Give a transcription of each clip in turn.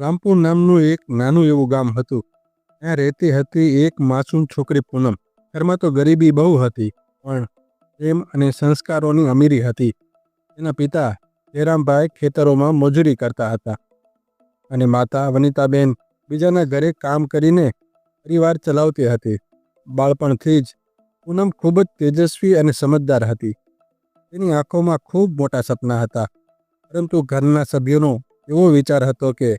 રામપુર નામનું એક નાનું એવું ગામ હતું. ત્યાં રહેતી હતી એક માસૂમ છોકરી પૂનમ. ઘરમાં તો ગરીબી બહુ હતી, પણ પ્રેમ અને સંસ્કારોની અમીરી હતી. તેના પિતા જયરામભાઈ ખેતરોમાં મજૂરી કરતા હતા અને માતા વનિતાબેન બીજાના ઘરે કામ કરીને પરિવાર ચલાવતી હતી. બાળપણથી જ પૂનમ ખૂબ જ તેજસ્વી અને સમજદાર હતી. તેની આંખોમાં ખૂબ મોટા સપના હતા, પરંતુ ઘરના સભ્યોનો એવો વિચાર હતો કે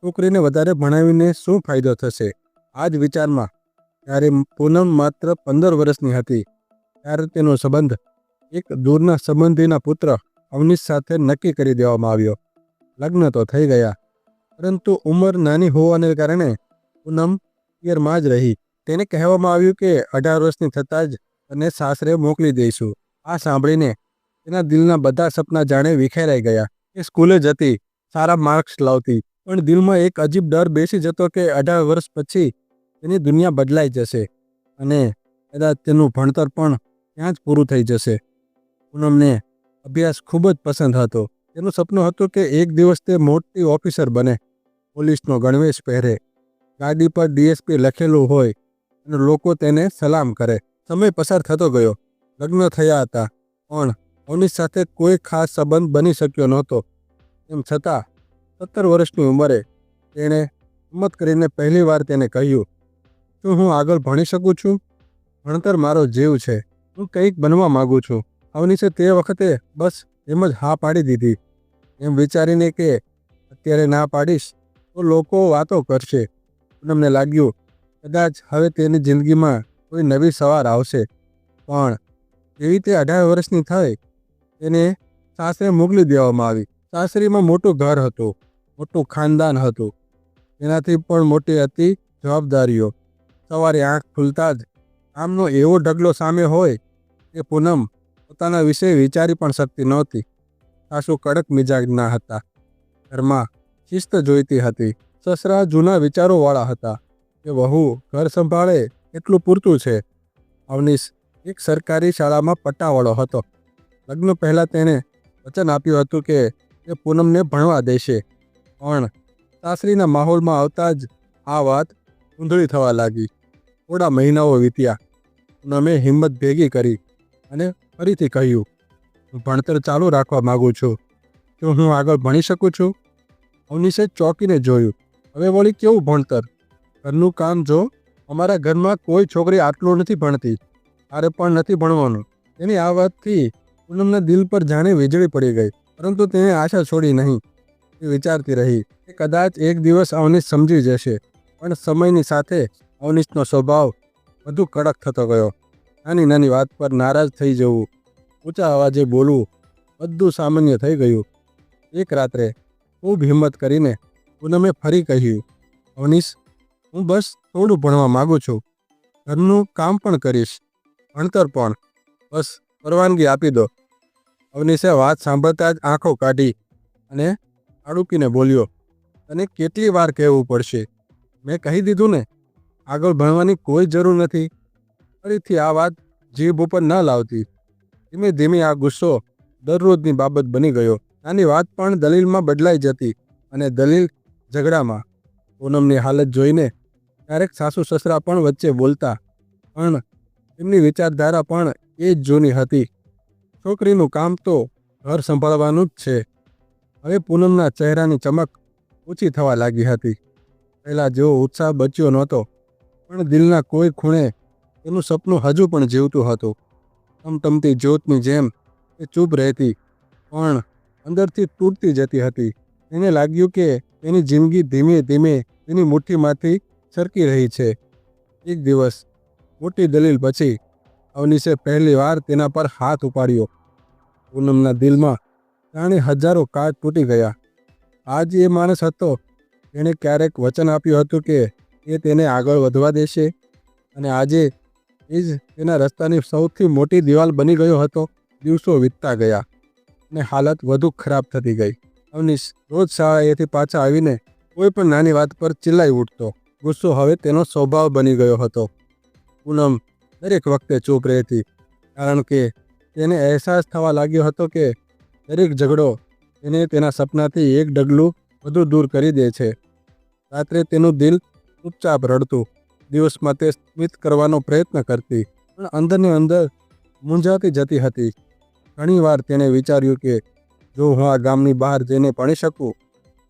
છોકરીને વધારે ભણાવીને શું ફાયદો થશે. આ જ વિચારમાં જ્યારે પૂનમ માત્ર 15 વર્ષની હતી, ત્યારે તેનો સંબંધ એક દૂરના સંબંધીના પુત્ર અવનીશ સાથે નક્કી કરી દેવામાં આવ્યો. લગ્ન તો થઈ ગયા, પરંતુ ઉંમર નાની હોવાને કારણે પૂનમ પિયરમાં જ રહી. તેને કહેવામાં આવ્યું કે 18 વર્ષની થતાં જ તને સાસરે મોકલી દઈશું. આ સાંભળીને તેના દિલના બધા સપના જાણે વિખેરાઈ ગયા. એ સ્કૂલે જતી, સારા માર્ક્સ લાવતી, પણ દિલમાં એક અજીબ ડર બેસી જતો કે 18 વર્ષ પછી તેની દુનિયા બદલાઈ જશે અને કદાચ તેનું ભણતર પણ ત્યાં જ પૂરું થઈ જશે. પૂનમને અભ્યાસ ખૂબ જ પસંદ હતો. તેનું સપનું હતું કે એક દિવસ તે મોટી ઓફિસર બને, પોલીસનો ગણવેશ પહેરે, ગાડી પર ડીએસપી લખેલું હોય અને લોકો તેને સલામ કરે. સમય પસાર થતો ગયો. લગ્ન થયા હતા, પણ અવનીશ સાથે કોઈ ખાસ સંબંધ બની શક્યો નહોતો. તેમ છતાં 17 વર્ષની ઉંમરે તેણે હિંમત કરીને પહેલીવાર તેને કહ્યું, શું હું આગળ ભણી શકું છું? ભણતર મારો જીવ છે. હું કંઈક બનવા માગું છું. અવનીશે તે વખતે બસ એમ જ હા પાડી દીધી, એમ વિચારીને કે અત્યારે ના પાડીશ તો લોકો વાતો કરશે. પૂનમને લાગ્યું કદાચ હવે તેની જિંદગીમાં કોઈ નવી સવાર આવશે. પણ જેવી તે 18 વર્ષની થઈ, તેને સાસરે મોકલી દેવામાં આવી. સાસરીમાં મોટું ઘર હતું, મોટું ખાનદાન હતું. તેનાથી પણ મોટી હતી જવાબદારીઓ. સવારે આંખ ખુલતા જ કામનો એવો ઢગલો સામે હોય કે પૂનમ પોતાના વિશે વિચારી પણ શકતી નહોતી. સાસુ કડક મિજાજના હતા. ઘરમાં શિસ્ત જોઈતી હતી. સસરા જૂના વિચારોવાળા હતા કે વહુ ઘર સંભાળે એટલું પૂરતું છે. અવનીશ એક સરકારી શાળામાં પટ્ટાવાળો હતો. લગ્ન પહેલાં તેણે વચન આપ્યું હતું કે તે પૂનમને ભણવા દેશે, પણ સાસરીના માહોલમાં આવતા જ આ વાત ઊંધળી થવા લાગી. થોડા મહિનાઓ વીત્યા. પૂનમે હિંમત ભેગી કરી અને ફરીથી કહ્યું, હું ભણતર ચાલુ રાખવા માગું છું. શું હું આગળ ભણી શકું છું? અવનીશે ચોંકીને જોયું. હવે વળી કેવું ભણતર? ઘરનું કામ જો. અમારા ઘરમાં કોઈ છોકરી આટલું નથી ભણતી. તારે પણ નથી ભણવાનું. તેની આ વાતથી પૂનમના દિલ પર જાણે વીજળી પડી ગઈ, પરંતુ તેણે આશા છોડી નહીં. તે વિચારતી રહી કે કદાચ એક દિવસ અવનીશ સમજી જશે. પણ સમયની સાથે અવનીશનો સ્વભાવ વધુ કડક થતો ગયો. નાની નાની વાત પર નારાજ થઈ જવું, ઊંચા અવાજે બોલવું, બધું સામાન્ય થઈ ગયું. એક રાત્રે ખૂબ હિંમત કરીને પૂનમે ફરી કહ્યું, અવનીશ, હું બસ થોડું ભણવા માગું છું. ઘરનું કામ પણ કરીશ, ભણતર પણ. બસ પરવાનગી આપી દો. અવનીશે વાત સાંભળતા જ આંખો કાઢી અને આડુકીને બોલ્યો, તને કેટલી વાર કહેવું પડશે? મેં કહી દીધું ને, આગળ ભણવાની કોઈ જરૂર નથી. ફરીથી આ વાત જીભ ઉપર ન લાવતી. ધીમે ધીમે આ ગુસ્સો દરરોજની બાબત બની ગયો. નાની વાત પણ દલીલમાં બદલાઈ જતી અને દલીલ ઝઘડામાં. પૂનમની હાલત જોઈને ક્યારેક સાસુ સસરા પણ વચ્ચે બોલતા, પણ તેમની વિચારધારા પણ એ જ જૂની હતી. છોકરીનું કામ તો ઘર સંભાળવાનું જ છે. હવે પૂનમના ચહેરાની ચમક ઓછી થવા લાગી હતી. પહેલાં જેવો ઉત્સાહ બચ્યો નહોતો, પણ દિલના કોઈ ખૂણે તેનું સપનું હજુ પણ જીવતું હતું. ટમટમતી જ્યોતની જેમ તે ચૂપ રહેતી, પણ અંદરથી તૂટતી જતી હતી. તેને લાગ્યું કે તેની જિંદગી ધીમે ધીમે તેની મુઠ્ઠીમાંથી સરકી રહી છે. એક દિવસ મોટી દલીલ પછી અવનીશે પહેલી વાર તેના પર હાથ ઉપાડ્યો. પૂનમના દિલમાં જાણે હજારો કાચ તૂટી ગયા. આજ એ માણસ હતો તેણે ક્યારેક વચન આપ્યું હતું કે એ તેને આગળ વધવા દેશે, અને આજે એ જ તેના રસ્તાની સૌથી મોટી દિવાલ બની ગયો હતો. દિવસો વીતતા ગયા અને હાલત વધુ ખરાબ થતી ગઈ. અવનીશ રોજ શાળાએથી પાછા આવીને કોઈ પણ નાની વાત પર ચિલ્લાઈ ઉઠતો. ગુસ્સો હવે તેનો સ્વભાવ બની ગયો હતો. પૂનમ દરેક વખતે ચૂપ રહેતી, કારણ કે તેને અહેસાસ થવા લાગ્યો હતો કે દરેક ઝઘડો તેને તેના સપનાથી એક ડગલું વધુ દૂર કરી દે છે. રાત્રે તેનું દિલ ચૂપચાપ રડતું. દિવસમાં તે સ્મિત કરવાનો પ્રયત્ન કરતી, પણ અંદરને અંદર મૂંઝાતી જતી હતી. ઘણીવાર તેણે વિચાર્યું કે જો હું આ ગામની બહાર જઈને ભણી શકું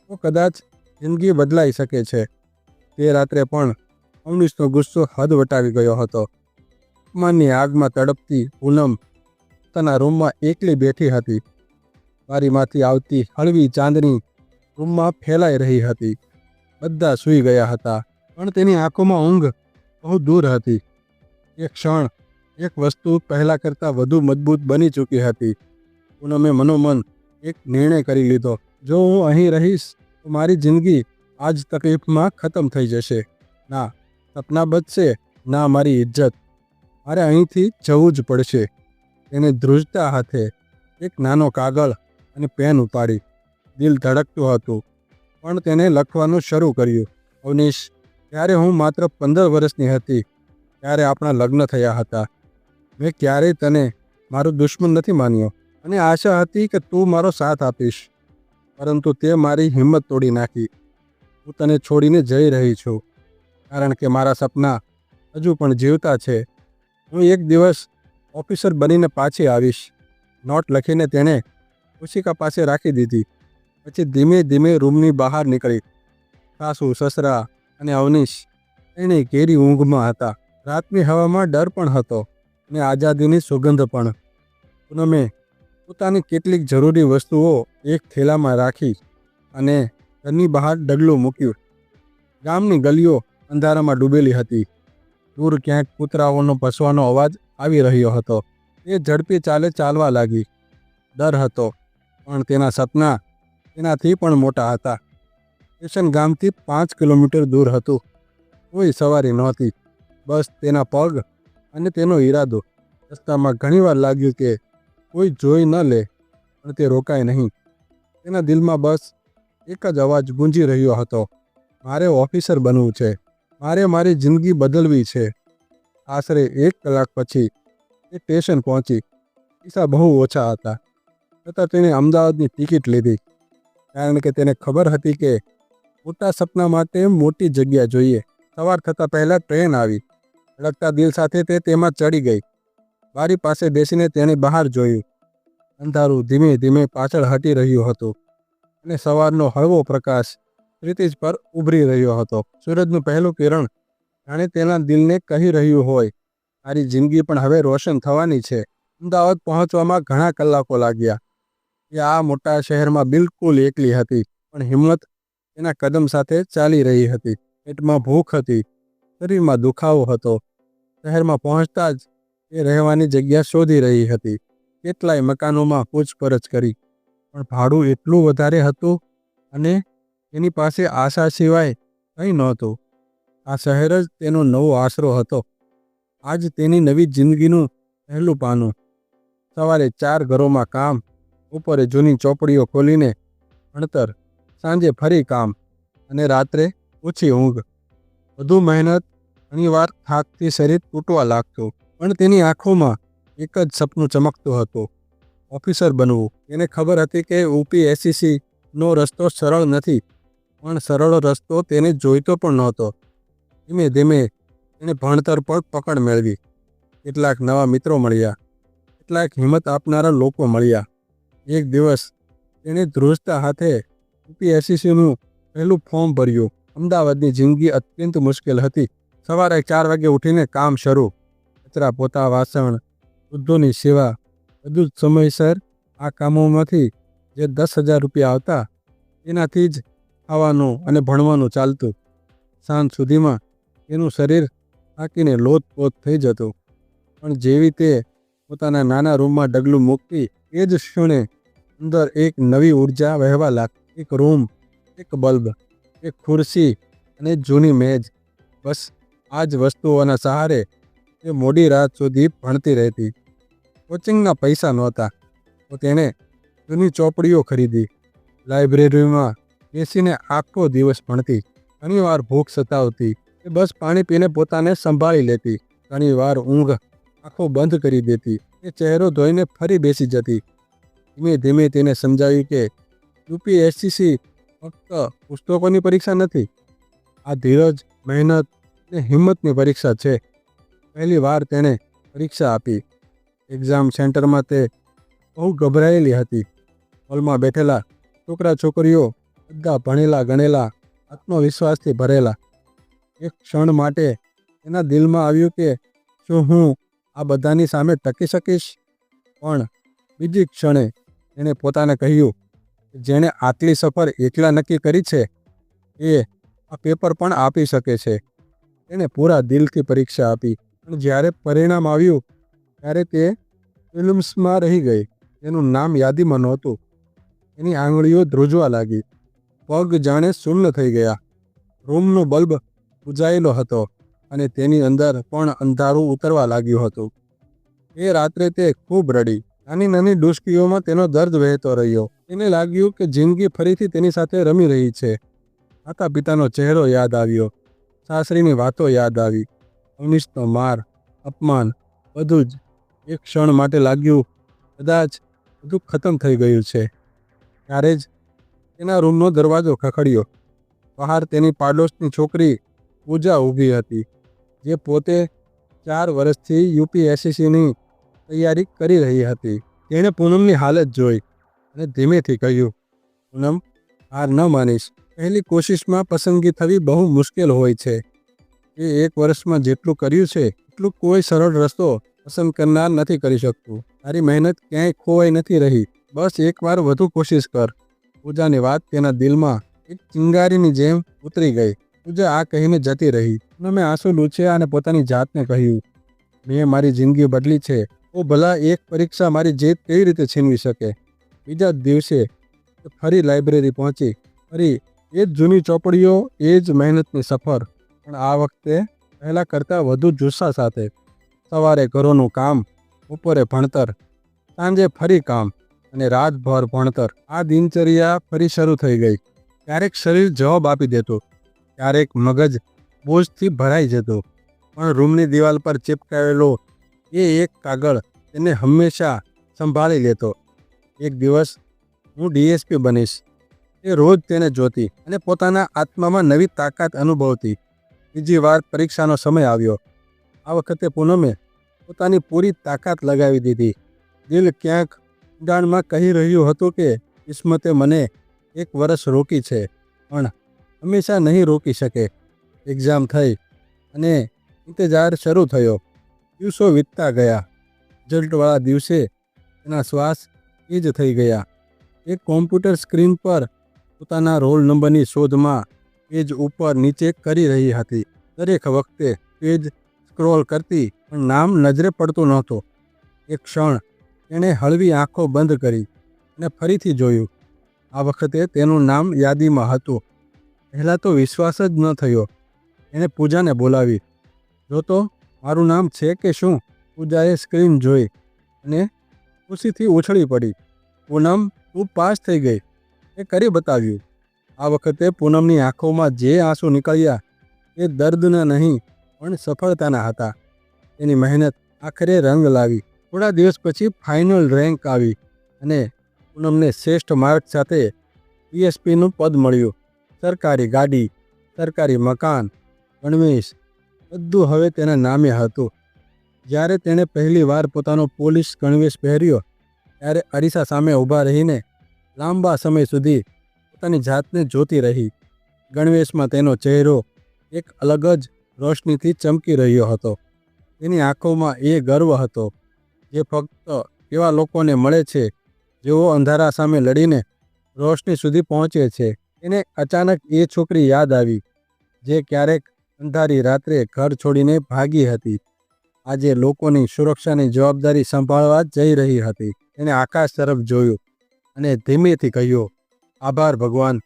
તો કદાચ જિંદગી બદલાઈ શકે છે. તે રાત્રે પણ અવનીશનો ગુસ્સો હદ વટાવી ગયો હતો. અપમાનની આગમાં તડપતી પૂનમ પોતાના રૂમમાં એકલી બેઠી હતી. બારીમાંથી આવતી હળવી ચાંદની રૂમમાં ફેલાઈ રહી હતી. બધા સૂઈ ગયા હતા, પણ તેની આંખોમાં ઊંઘ બહુ દૂર હતી. એક ક્ષણ એક વસ્તુ પહેલાં કરતાં વધુ મજબૂત બની ચૂકી હતી. પૂનમે મનોમન એક નિર્ણય કરી લીધો. જો હું અહીં રહીશ તો મારી જિંદગી આ જ તકલીફમાં ખતમ થઈ જશે. ના સપના બચશે, ના મારી ઇજ્જત. મારે અહીંથી જવું જ પડશે. તેને ધ્રુજતા હાથે એક નાનો કાગળ અને પેન ઉપાડી. દિલ ધડકતું હતું, પણ તેને લખવાનું શરૂ કર્યું. અવનીશ, ત્યારે હું માત્ર 15 વર્ષની હતી ત્યારે આપણા લગ્ન થયા હતા. મેં ક્યારેય તને મારો દુશ્મન નથી માન્યો અને આશા હતી કે તું મારો સાથ આપીશ, પરંતુ તે મારી હિંમત તોડી નાખી. હું તને છોડીને જઈ રહી છું કારણ કે મારા સપના હજુ પણ જીવતા છે. હું એક દિવસ ઓફિસર બનીને પાછી આવીશ. નોટ લખીને તેણે ઓશિકા પાસે રાખી દીધી. પછી ધીમે ધીમે રૂમની બહાર નીકળી. સાસુ, સસરા અને અવનીશ એને ઘેરી ઊંઘમાં હતા. રાતની હવામાં ડર પણ હતો અને આઝાદીની સુગંધ પણ. પૂનમે પોતાની કેટલીક જરૂરી વસ્તુઓ એક થેલામાં રાખી અને ઘરની બહાર ડગલું મૂક્યું. ગામની ગલીઓ અંધારામાં ડૂબેલી હતી. દૂર ક્યાંક કૂતરાઓનો ભસવાનો અવાજ આવી રહ્યો હતો. તે ઝડપી ચાલવા લાગી. ડર હતો, પણ તેના સપના તેનાથી પણ મોટા હતા. સ્ટેશન ગામથી 5 કિલોમીટર દૂર હતું. કોઈ સવારી નહોતી, બસ તેના પગ અને તેનો ઈરાદો. રસ્તામાં ઘણીવાર લાગ્યું કે કોઈ જોઈ ન લે, પણ તે રોકાય નહીં. તેના દિલમાં બસ એક જ અવાજ ગુંજી રહ્યો હતો, મારે ઓફિસર બનવું છે, મારે મારી જિંદગી બદલવી છે. આશરે 1 કલાક પછી તે સ્ટેશન પહોંચી. પૈસા બહુ ઓછા હતા, છતાં તેણે અમદાવાદની ટિકિટ લીધી, કારણ કે તેને ખબર હતી કે મોટા સપના માટે મોટી જગ્યા જોઈએ. સવાર થતાં પહેલાં ટ્રેન આવી. ધડકતા દિલ સાથે તે તેમાં ચડી ગઈ. બારી પાસે બેસીને તેણે બહાર જોયું. અંધારું ધીમે ધીમે પાછળ હટી રહ્યું હતું અને સવારનો હળવો પ્રકાશ ક્ષિતિજ પર ઉભરી રહ્યો હતો. સૂરજનું પહેલું કિરણ જાણે તેના દિલને કહી રહ્યું હોય, તારી જિંદગી પણ હવે રોશન થવાની છે. અમદાવાદ પહોંચવામાં ઘણા કલાકો લાગ્યા. એ આ મોટા શહેરમાં બિલકુલ એકલી હતી, પણ હિંમત તેના કદમ સાથે ચાલી રહી હતી. પેટમાં ભૂખ હતી, શરીરમાં દુખાવો હતો. શહેરમાં પહોંચતા જ એ રહેવાની જગ્યા શોધી રહી હતી. કેટલાય મકાનોમાં પૂછપરછ કરી, પણ ભાડું એટલું વધારે હતું અને તેની પાસે આશા સિવાય કંઈ નહોતું. આ શહેર જ તેનો નવો આશરો હતો. આજ તેની નવી જિંદગીનું પહેલું પાનું. સવારે 4 ઘરોમાં કામ, બપોરે જૂની ચોપડીઓ ખોલીને ભણતર, સાંજે ફરી કામ અને રાત્રે ઓછી ઊંઘ. વધુ મહેનત ઘણીવાર થાકથી શરીર તૂટવા લાગતું, પણ તેની આંખોમાં એક જ સપનું ચમકતું હતું, ઓફિસર બનવું. તેને ખબર હતી કે UPSCનો રસ્તો સરળ નથી, પણ સરળ રસ્તો તેને જોઈતો પણ નહોતો. ધીમે ધીમે તેણે ભણતર પર પકડ મેળવી. કેટલાક નવા મિત્રો મળ્યા, કેટલાક હિંમત આપનારા લોકો મળ્યા. એક દિવસ તેણે ધ્રુજતા હાથે UPSCનું પહેલું ફોર્મ ભર્યું. અમદાવાદની જિંદગી અત્યંત મુશ્કેલ હતી. સવારે 4 વાગે ઉઠીને કામ શરૂ. કચરા, પોતા, વાસણ, વૃદ્ધોની સેવા, બધું જ સમયસર. આ કામોમાંથી જે 10,000 રૂપિયા આવતા તેનાથી જ ખાવાનું અને ભણવાનું ચાલતું. સાંજ સુધીમાં તેનું શરીર થાકીને લોથપોથ થઈ જતું, પણ જેવી તે પોતાના નાના રૂમમાં ડગલું મૂકતી, એ જ ક્ષણે અંદર એક નવી ઉર્જા વહેવા લાગતી. એક રૂમ, એક બલ્બ, એક ખુરશી અને જૂની મેજ. બસ આ જ વસ્તુઓના સહારે તે મોડી રાત સુધી ભણતી રહેતી. કોચિંગના પૈસા નહોતા, તો તેણે જૂની ચોપડીઓ ખરીદી. લાઇબ્રેરીમાં બેસીને આખો દિવસ ભણતી. ઘણીવાર ભૂખ સતાવતી, તે બસ પાણી પીને પોતાને સંભાળી લેતી. ઘણીવાર ઊંઘ આંખો બંધ કરી દેતી, તે ચહેરો ધોઈને ફરી બેસી જતી. ધીમે ધીમે તેને સમજાવ્યું કે UPSCC ફક્ત પુસ્તકોની પરીક્ષા નથી, આ ધીરજ, મહેનત ને હિંમતની પરીક્ષા છે. પહેલી વાર તેણે પરીક્ષા આપી. એક્ઝામ સેન્ટરમાં તે બહુ ગભરાયેલી હતી. હોલમાં બેઠેલા છોકરા છોકરીઓ બધા ભણેલા ગણેલા, આત્મવિશ્વાસથી ભરેલા. એક ક્ષણ માટે એના દિલમાં આવ્યું કે શું હું આ બધાની સામે ટકી શકીશ? પણ બીજી ક્ષણે એણે પોતાને કહ્યું કે જેણે આટલી સફર એકલા નક્કી કરી છે એ આ પેપર પણ આપી શકે છે. તેણે પૂરા દિલથી પરીક્ષા આપી. પણ જ્યારે પરિણામ આવ્યું ત્યારે તે ફિલ્મ્સમાં રહી ગઈ. તેનું નામ યાદીમાં નહોતું. એની આંગળીઓ ધ્રુજવા લાગી. પગ જાણે શૂન્ય થઈ ગયા. રૂમનો બલ્બ બુઝાયેલો હતો અને તેની અંદર પણ અંધારું ઉતરવા લાગ્યું હતું. એ રાત્રે તે ખૂબ રડી. નાની નાની ડૂસકીઓમાં તેનો દર્દ વહેતો રહ્યો. તેને લાગ્યું કે જિંદગી ફરીથી તેની સાથે રમી રહી છે. માતા પિતાનો ચહેરો યાદ આવ્યો. સાસરીની વાતો યાદ આવી. અવનીશનો માર, અપમાન, બધું જ. એક ક્ષણ માટે લાગ્યું કદાચ બધું ખતમ થઈ ગયું છે. ત્યારે જ તેના રૂમનો દરવાજો ખખડ્યો. બહાર તેની પાડોશની છોકરી પૂજા ઊભી હતી, જે પોતે 4 વર્ષથી UPSCની તૈયારી કરી રહી હતી. તેણે પૂનમની હાલત જોઈ અને ધીમેથી કહ્યું, પૂનમ, હાર ન માનીશ. પહેલી કોશિશમાં પસંદગી થવી બહુ મુશ્કેલ હોય છે. એ 1 વર્ષમાં જેટલું કર્યું છે એટલું કોઈ સરળ રસ્તો પસંદ કરનાર નથી કરી શકતું. તારી મહેનત ક્યાંય ખોવાઈ નથી રહી. બસ એકવાર વધુ કોશિશ કર. પૂજાની વાત તેના દિલમાં એક ચિંગારીની જેમ ઉતરી ગઈ. પૂજા આ કહીને જતી રહી. પૂનમે આંસુ લૂછ્યા અને પોતાની જાતને કહ્યું, મેં મારી જિંદગી બદલી છે. તો ભલા એક પરીક્ષા મારી જીત કેવી રીતે છીનવી શકે? બીજા દિવસે ફરી લાઇબ્રેરી પહોંચી. ફરી એ જ જૂની ચોપડીઓ, એ જ મહેનતની સફર, પણ આ વખતે પહેલાં કરતાં વધુ જુસ્સા સાથે. સવારે ઘરોનું કામ, બપોરે ભણતર, સાંજે ફરી કામ અને રાતભર ભણતર. આ દિનચર્યા ફરી શરૂ થઈ ગઈ. ક્યારેક શરીર જવાબ આપી દેતું, ક્યારેક મગજ બોજથી ભરાઈ જતું, પણ રૂમની દિવાલ પર ચિપકાવેલો એ એક કાગળ તેને હંમેશા સંભાળી લેતો. એક દિવસ હું DSP બનીશ. એ રોજ તેને જોતી અને પોતાના આત્મામાં નવી તાકાત અનુભવતી. બીજી વાર પરીક્ષાનો સમય આવ્યો. આ વખતે પૂનમે પોતાની પૂરી તાકાત લગાવી દીધી. દિલ ક્યાંક ઊંડાણમાં કહી રહ્યું હતું કે કિસ્મતે મને 1 વર્ષ રોકી છે, પણ હંમેશા નહીં રોકી શકે. એક્ઝામ થઈ અને ઇંતજાર શરૂ થયો. દિવસો વીતતા ગયા. રિઝલ્ટવાળા દિવસે તેના શ્વાસ તેજ થઈ ગયા. એક કોમ્પ્યુટર સ્ક્રીન પર પોતાના રોલ નંબરની શોધમાં પેજ ઉપર નીચે કરી રહી હતી. દરેક વખતે પેજ સ્ક્રોલ કરતી પણ નામ નજરે પડતું નહોતું. એક ક્ષણ તેણે હળવી આંખો બંધ કરી અને ફરીથી જોયું. આ વખતે તેનું નામ યાદીમાં હતું. પહેલાં તો વિશ્વાસ જ ન થયો. એણે પૂજાને બોલાવી. જો તો મારું નામ છે કે શું? પૂજાએ સ્ક્રીન જોઈ અને ખુશીથી ઉછળી પડી. પૂનમ, તું પાસ થઈ ગઈ. એ કરી બતાવ્યું. આ વખતે પૂનમની આંખોમાં જે આંસુ નીકળ્યા એ દર્દના નહીં પણ સફળતાના હતા. તેની મહેનત આખરે રંગ લાવી. થોડા દિવસ પછી ફાઇનલ રેન્ક આવી અને પૂનમને શ્રેષ્ઠ માર્ક સાથે DSPનું પદ મળ્યું. સરકારી ગાડી, સરકારી મકાન, ગણવેશ, બધું હવે તેના નામે હતું. જ્યારે તેણે પહેલી વાર પોતાનો પોલીસ ગણવેશ પહેર્યો ત્યારે અરીસા સામે ઊભા રહીને લાંબા સમય સુધી પોતાની જાતને જોતી રહી. ગણવેશમાં તેનો ચહેરો એક અલગ જ રોશનીથી ચમકી રહ્યો હતો. તેની આંખોમાં એ ગર્વ હતો જે ફક્ત એવા લોકોને મળે છે જેઓ અંધારા સામે લડીને રોશની સુધી પહોંચે છે. તેને અચાનક એ છોકરી યાદ આવી જે ક્યારેક અંધારી રાત્રે ઘર છોડીને ભાગી હતી. આજે લોકોની સુરક્ષાની જવાબદારી સંભાળવા જઈ રહી હતી. તેણે આકાશ તરફ જોયું અને ધીમેથી કહ્યું, આભાર ભગવાન,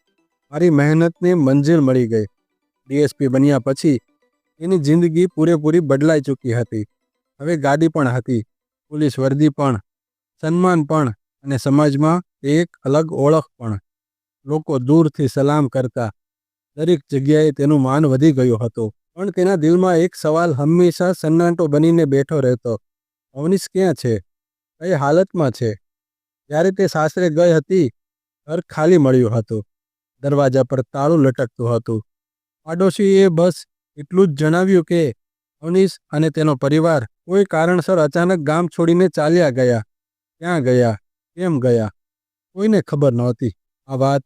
મારી મહેનતની મંજિલ મળી ગઈ. DSP બન્યા પછી તેની જિંદગી પૂરેપૂરી બદલાઈ ચૂકી હતી. હવે ગાડી પણ હતી, પોલીસ વર્દી પણ, સન્માન પણ અને સમાજમાં એક અલગ ઓળખ પણ. લોકો દૂરથી સલામ કરતા. દરેક જગ્યાએ તેનું માન વધી ગયું હતું. પણ તેના દિલમાં એક સવાલ હંમેશા સન્નાટો બનીને બેઠો રહેતો. અવનીશ ક્યાં છે? કઈ હાલતમાં છે? જ્યારે તે સાસરે ગઈ હતી, ઘર ખાલી મળ્યું હતું. દરવાજા પર તાળું લટકતું હતું. પાડોશીએ બસ એટલું જ જણાવ્યું કે અવનીશ અને તેનો પરિવાર કોઈ કારણસર અચાનક ગામ છોડીને ચાલ્યા ગયા. ક્યાં ગયા, કેમ ગયા, કોઈને ખબર નહોતી. આ વાત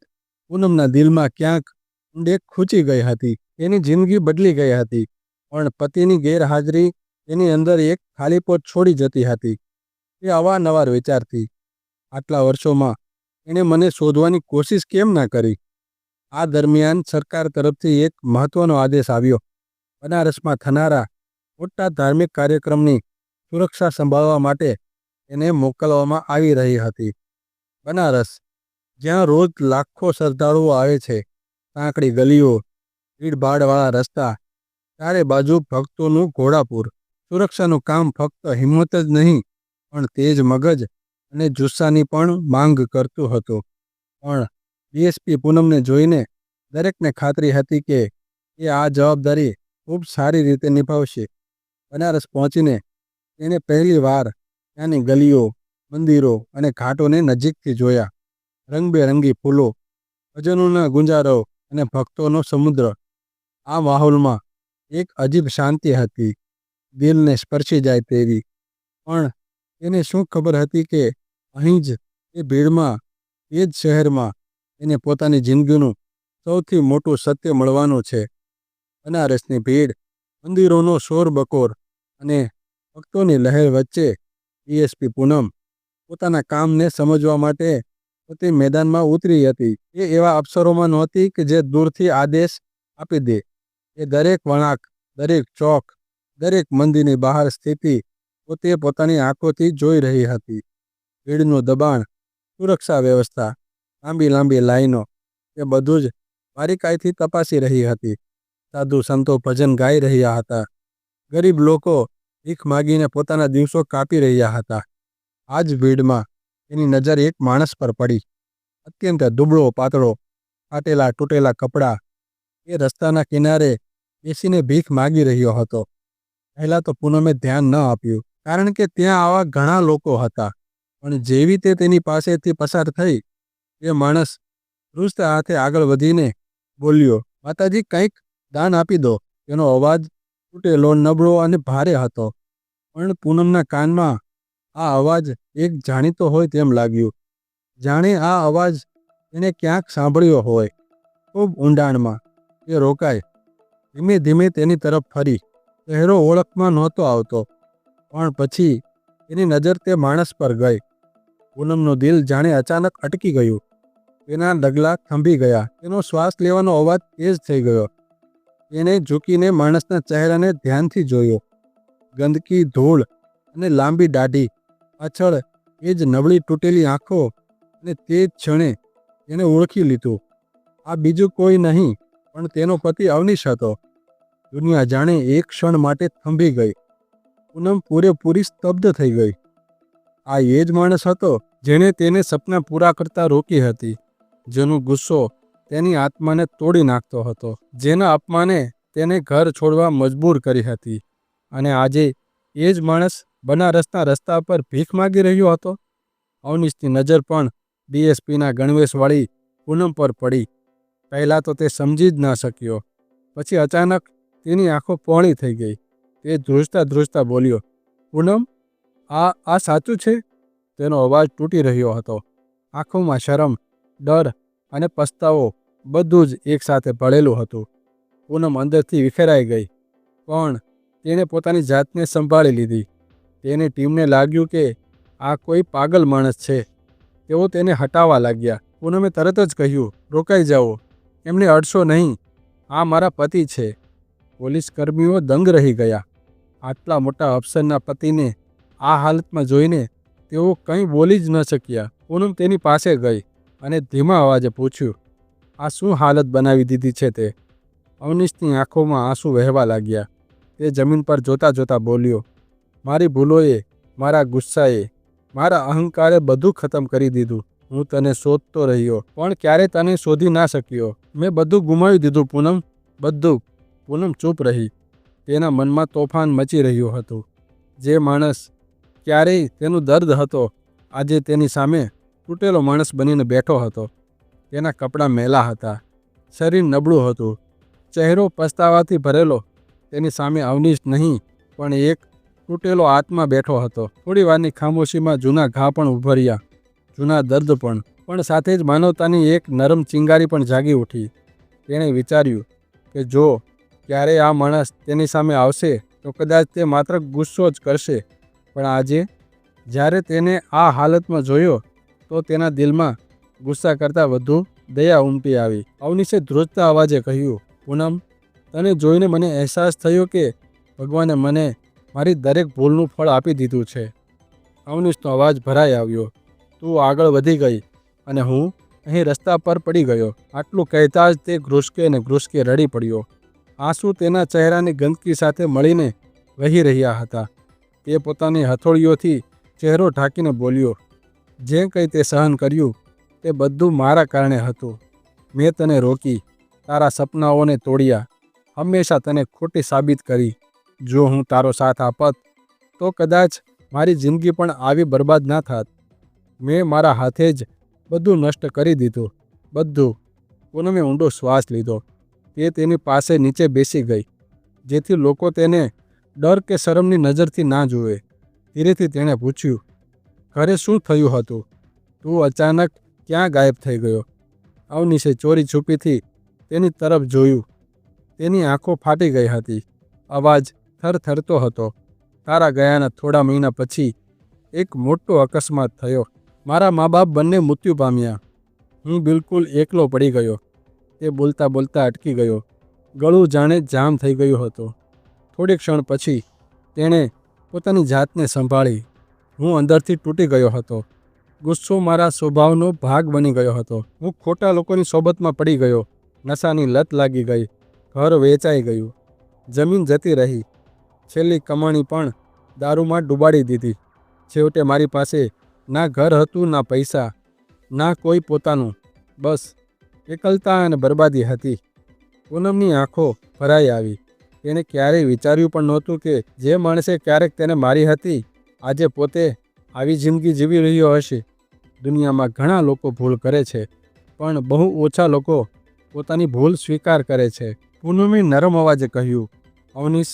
પૂનમના દિલમાં ક્યાંક ઊંડે ખૂંચી ગઈ હતી. તેની જિંદગી બદલી ગઈ હતી, પણ પતિની ગેરહાજરી તેની અંદર એક ખાલીપોટ છોડી જતી હતી. તે અવારનવાર વિચારતી, આટલા વર્ષોમાં એણે મને શોધવાની કોશિશ કેમ ના કરી. આ દરમિયાન સરકાર તરફથી એક મહત્વનો આદેશ આવ્યો. બનારસમાં થનારા મોટા ધાર્મિક કાર્યક્રમની સુરક્ષા સંભાળવા માટે એને મોકલવામાં આવી રહી હતી. બનારસ, જ્યાં રોજ લાખો શ્રદ્ધાળુઓ આવે છે, સાંકડી ગલીઓ, ભીડભાડવાળા રસ્તા, ચારે બાજુ ભક્તોનું ઘોડાપૂર. સુરક્ષાનું કામ ફક્ત હિંમત જ નહીં, પણ તેજ મગજ અને જુસ્સાની પણ માંગ કરતું હતું. પણ ડીએસપી પૂનમને જોઈને દરેકને ખાતરી હતી કે એ આ જવાબદારી ખૂબ સારી રીતે નિભાવશે. બનારસ પહોંચીને તેણે પહેલી વાર ત્યાંની ગલીઓ, મંદિરો અને ઘાટોને નજીકથી જોયા. રંગબેરંગી ફૂલો, ભજનોના ગુંજારો અને ભક્તોનો સમુદ્ર. આ માહોલમાં એક અજીબ શાંતિ હતી, દિલને સ્પર્શી જાય તેવી. પણ તેને શું ખબર હતી કે અહીં જ એ ભીડમાં, એ જ શહેરમાં એને પોતાની જિંદગીનું સૌથી મોટું સત્ય મળવાનું છે. બનારસની ભીડ, મંદિરોનો શોરબકોર અને ભક્તોની લહેર વચ્ચે ડીએસપી પૂનમ પોતાના કામને સમજવા માટે પોતે મેદાનમાં ઉતરી હતી. એ એવા અફસરોમાં નહોતી કે જે દૂરથી આદેશ આપી દે. એ દરેક વળાંક, દરેક ચોક, દરેક મંદિરની બહાર સ્થિતિ પોતે પોતાની આંખોથી જોઈ રહી હતી. ભીડનું દબાણ, સુરક્ષા વ્યવસ્થા, લાંબી લાંબી લાઈનો, એ બધું જ બારીકાઈથી તપાસી રહી હતી. સાધુ સંતો ભજન ગાઈ રહ્યા હતા. ગરીબ લોકો ભીખ માગીને પોતાના દિવસો કાપી રહ્યા હતા. આ જ ભીડમાં એની નજર એક માણસ પર પડી. અત્યંત દુબળો પાતળો, ફાટેલા તૂટેલા કપડાં. એ રસ્તાના કિનારે બેસીને ભીખ માગી રહ્યો હતો. પહેલાં તો પૂનમે ધ્યાન ન આપ્યું, કારણ કે ત્યાં આવા ઘણા લોકો હતા. પણ જેવી તે તેની પાસેથી પસાર થઈ, એ માણસ રૂસ્ત હાથે આગળ વધીને બોલ્યો, માતાજી, કંઈક દાન આપી દો. તેનો અવાજ તૂટેલો, નબળો અને ભારે હતો. પણ પૂનમના કાનમાં આ અવાજ એક જાણીતો હોય તેમ લાગ્યું. જાણે આ અવાજ એણે ક્યાંક સાંભળ્યો હોય, ખૂબ ઊંડાણમાં. એ રોકાય, ધીમે ધીમે તેની તરફ ફરી. ચહેરો ઓળખમાં નહોતો આવતો, પણ પછી એની નજર તે માણસ પર ગઈ. પૂનમનું દિલ જાણે અચાનક અટકી ગયું. તેના ડગલા થંભી ગયા. તેનો શ્વાસ લેવાનો અવાજ તેજ થઈ ગયો. તેણે ઝૂકીને માણસના ચહેરાને ધ્યાનથી જોયો. ગંદકી, ધૂળ અને લાંબી દાઢી પાછળ એ જ નબળી તૂટેલી આંખો. અને તે જ ક્ષણે તેણે ઓળખી લીધું. આ બીજું કોઈ નહીં, પણ તેનો પતિ અવનીશ હતો. દુનિયા જાણે એક ક્ષણ માટે થંભી ગઈ. પૂનમ પૂરેપૂરી સ્તબ્ધ થઈ ગઈ. આ એ જ માણસ હતો જેણે તેને સપના પૂરા કરતા રોકી હતી, જેનો ગુસ્સો તેની આત્માને તોડી નાખતો હતો, જેના અપમાને તેને ઘર છોડવા મજબૂર કરી હતી. અને આજે એ જ માણસ બનારસના રસ્તા પર ભીખ માગી રહ્યો હતો. અવનીશની નજર પણ ડીએસપીના ગણવેશવાળી પૂનમ પર પડી. પહેલાં તો તે સમજી જ ન શક્યો. પછી અચાનક તેની આંખો પહોળી થઈ ગઈ. તે ધ્રુજતા ધ્રુજતા બોલ્યો, પૂનમ, આ સાચું છે? તેનો અવાજ તૂટી રહ્યો હતો. આંખોમાં શરમ, ડર અને પસ્તાવો બધું જ એકસાથે ભળેલું હતું. પૂનમ અંદરથી વિખેરાઈ ગઈ, પણ તેણે પોતાની જાતને સંભાળી લીધી. તેની ટીમને લાગ્યું કે આ કોઈ પાગલ માણસ છે. તેઓ તેને હટાવવા લાગ્યા. પૂનમે તરત જ કહ્યું, રોકાઈ જાઓ, એમને અડશો નહીં, આ મારા પતિ છે. પોલીસ કર્મીઓ દંગ રહી ગયા. આટલા મોટા અફસરના પતિને આ હાલતમાં જોઈને તેઓ કંઈ બોલી જ ન શક્યા. પૂનમ તેની પાસે ગઈ અને ધીમા અવાજે પૂછ્યું, આ શું હાલત બનાવી દીધી છે તે? અવનીશની આંખોમાં આંસુ વહેવા લાગ્યા. તે જમીન પર જોતા જોતા બોલ્યો, મારી ભૂલોએ, મારા ગુસ્સાએ, મારા અહંકારે બધું ખતમ કરી દીધું. હું તને શોધતો રહ્યો, પણ ક્યારે તને શોધી ના શક્યો. મેં બધું ગુમાવી દીધું પૂનમ, બધું. પૂનમ ચૂપ રહી. તેના મનમાં તોફાન મચી રહ્યું હતું. જે માણસ ક્યારેય તેનું દર્દ હતો, આજે તેની સામે તૂટેલો માણસ બનીને બેઠો હતો. તેના કપડાં મેલા હતા, શરીર નબળું હતું, ચહેરો પસ્તાવાથી ભરેલો. તેની સામે અવનીશ નહીં પણ એક તૂટેલો આત્મા બેઠો હતો. થોડી વારની ખામોશીમાં જૂના ઘા પણ ઉભર્યા, જૂના દર્દ પણ સાથે જ માનવતાની એક નરમ ચિંગારી પણ જાગી ઉઠી. તેણે વિચાર્યું કે જો ક્યારેય આ માણસ તેની સામે આવશે તો કદાચ તે માત્ર ગુસ્સો જ કરશે, પણ આજે જ્યારે તેને આ હાલતમાં જોયો તો તેના દિલમાં ગુસ્સા કરતાં વધુ દયા ઉમટી આવી. અવનીશે ધ્રુજતા અવાજે કહ્યું, પૂનમ, તને જોઈને મને અહેસાસ થયો કે ભગવાને મને મારી દરેક ભૂલનું ફળ આપી દીધું છે. અવનીશનો અવાજ ભરાઈ આવ્યો. તું આગળ વધી ગઈ અને હું અહીં રસ્તા પર પડી ગયો. આટલું કહેતા જ તે ઘ્રુસકે રડી પડ્યો. આંસુ તેના ચહેરાની ગંદકી સાથે મળીને વહી રહ્યા હતા. તે પોતાની હથોડીઓથી ચહેરો ઢાંકીને બોલ્યો, જે કંઈ તે સહન કર્યું તે બધું મારા કારણે હતું. મેં તને રોકી, તારા સપનાઓને તોડ્યા, હંમેશા તને ખોટી સાબિત કરી. જો હું તારો સાથ આપત તો કદાચ મારી જિંદગી પણ આવી બરબાદ ના થાત. મેં મારા હાથે જ બધું નષ્ટ કરી દીધું, બધું. પૂનમે ઊંડો શ્વાસ લીધો. તે તેની પાસે નીચે બેસી ગઈ, જેથી લોકો તેને ડર કે શરમની નજરથી ના જુએ. ધીરેથી તેણે પૂછ્યું, ઘરે શું થયું હતું? તું અચાનક ક્યાં ગાયબ થઈ ગયો? અવનીશે ચોરી છુપીથી તેની તરફ જોયું. તેની આંખો ફાટી ગઈ હતી, અવાજ થરથરતો હતો. તારા ગયાના થોડા મહિના પછી એક મોટો અકસ્માત થયો. મારા મા બાપ બંને મૃત્યુ પામ્યા. હું બિલકુલ એકલો પડી ગયો. તે બોલતા બોલતા અટકી ગયો. ગળું જાણે જામ થઈ ગયું હતું. થોડી ક્ષણ પછી તેણે પોતાની જાતને સંભાળી. હું અંદરથી તૂટી ગયો હતો. ગુસ્સો મારા સ્વભાવનો ભાગ બની ગયો હતો. હું ખોટા લોકોની સોબતમાં પડી ગયો. નશાની લત લાગી ગઈ. ઘર વેચાઈ ગયું. જમીન જતી રહી. છેલ્લી કમાણી પણ દારૂમાં ડૂબાડી દીધી. છેવટે મારી પાસે ના ઘર હતું, ના પૈસા, ના કોઈ પોતાનું. બસ એકલતા અને બરબાદી હતી. પૂનમની આંખો ભરાઈ આવી. તેણે ક્યારેય વિચાર્યું પણ નહોતું કે જે માણસે ક્યારેક તેને મારી હતી આજે પોતે આવી જિંદગી જીવી રહ્યો હશે. દુનિયામાં ઘણા લોકો ભૂલ કરે છે, પણ બહુ ઓછા લોકો પોતાની ભૂલ સ્વીકાર કરે છે. પૂનમે નરમ અવાજે કહ્યું, અવનીશ,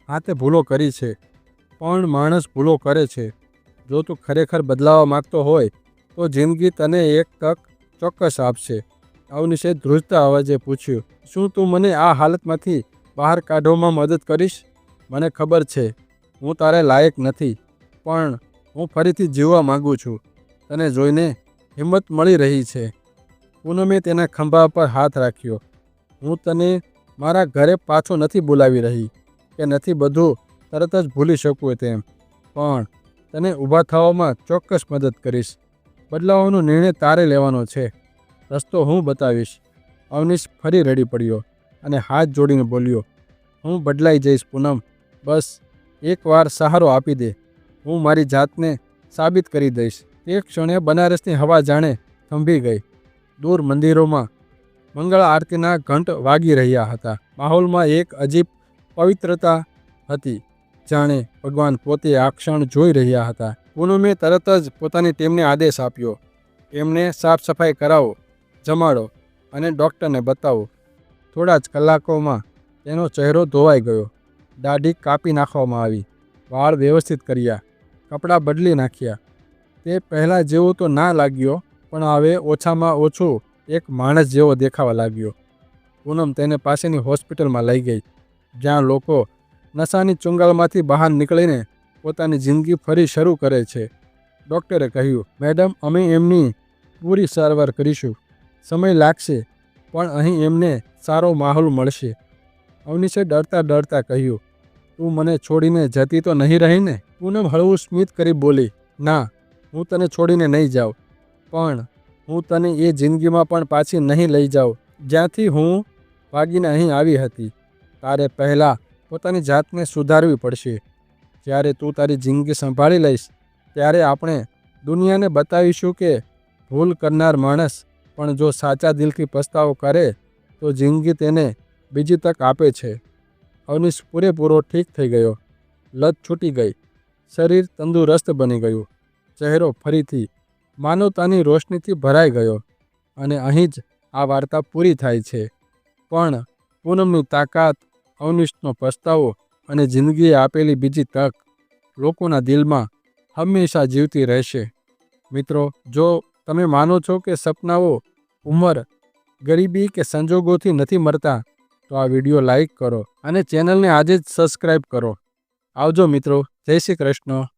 હા તે ભૂલો કરી છે, પણ માણસ ભૂલો કરે છે. જો તું ખરેખર બદલાવા માગતો હોય તો જિંદગી તને એક તક ચોક્કસ આપશે. અવનીશે ધ્રુજતા અવાજે પૂછ્યું, શું તું મને આ હાલતમાંથી બહાર કાઢવામાં મદદ કરીશ? મને ખબર છે હું તારે લાયક નથી, પણ હું ફરીથી જીવવા માગું છું. તને જોઈને હિંમત મળી રહી છે. પૂનમે તેના ખંભા પર હાથ રાખ્યો. હું તને મારા ઘરે પાછો નથી બોલાવી રહી કે નથી બધું તરત જ ભૂલી શકું તેમ, પણ તને ઊભા થવામાં ચોક્કસ મદદ કરીશ. બદલાવાનો નિર્ણય તારે લેવાનો છે. રસ્તો હું બતાવીશ. અવનીશ ફરી રડી પડ્યો અને હાથ જોડીને બોલ્યો, હું બદલાઈ જઈશ પૂનમ. બસ એકવાર સહારો આપી દે. હું મારી જાતને સાબિત કરી દઈશ. તે ક્ષણે બનારસની હવા જાણે થંભી ગઈ. દૂર મંદિરોમાં મંગળ આરતીના ઘંટ વાગી રહ્યા હતા. માહોલમાં એક અજીબ પવિત્રતા હતી, જાણે ભગવાન પોતે આ ક્ષણ જોઈ રહ્યા હતા. પૂનમે તરત જ પોતાની ટીમને આદેશ આપ્યો, એમને સાફ સફાઈ કરાવો, જમાડો અને ડૉક્ટરને બતાવો. થોડા જ કલાકોમાં તેનો ચહેરો ધોવાઈ ગયો. દાઢી કાપી નાખવામાં આવી, વાળ વ્યવસ્થિત કર્યા, કપડાં બદલી નાખ્યા. તે પહેલાં જેવો તો ના લાગ્યો, પણ હવે ઓછામાં ઓછું એક માણસ જેવો દેખાવા લાગ્યો. પૂનમ તેને પાસેની હોસ્પિટલમાં લઈ ગઈ, જ્યાં લોકો નશાની ચુંગાલમાંથી બહાર નીકળીને પોતાની જિંદગી ફરી શરૂ કરે છે. ડૉક્ટરે કહ્યું, મેડમ, અમે એમની પૂરી સારવાર કરીશું. સમય લાગશે, પણ અહીં એમને સારો માહોલ મળશે. અવનીશે ડરતા ડરતા કહ્યું, તું મને છોડીને જતી તો નહીં રહી ને? પૂનમ હળવું સ્મિત કરી બોલી, ના, હું તને છોડીને નહીં જાઉં, પણ હું તને એ જિંદગીમાં પણ પાછી નહીં લઈ જાઉં જ્યાંથી હું ભાગીને અહીં આવી હતી. તારે પહેલાં પોતાની જાતને સુધારવી પડશે. જ્યારે તું તારી જિંદગી સંભાળી લઈશ ત્યારે આપણે દુનિયાને બતાવીશું કે ભૂલ કરનાર માણસ પણ જો સાચા દિલથી પસ્તાવો કરે તો જિંદગી તેને બીજી તક આપે છે. અવનીશ પૂરેપૂરો ઠીક થઈ ગયો. લત છૂટી ગઈ. શરીર તંદુરસ્ત બની ગયું. ચહેરો ફરીથી માનવતાની રોશનીથી ભરાઈ ગયો. અને અહીં જ આ વાર્તા પૂરી થાય છે. પણ પૂનમની તાકાત, અવનિશનો પસ્તાવો અને જિંદગીએ આપેલી બીજી તક લોકોના દિલમાં હંમેશા જીવતી રહેશે. મિત્રો, જો તમે માનો છો કે સપનાઓ ઉંમર, ગરીબી કે સંજોગોથી નથી મળતા, તો આ વિડીયો લાઈક કરો અને ચેનલને આજે જ સબસ્ક્રાઈબ કરો. આવજો મિત્રો. જય શ્રી કૃષ્ણ.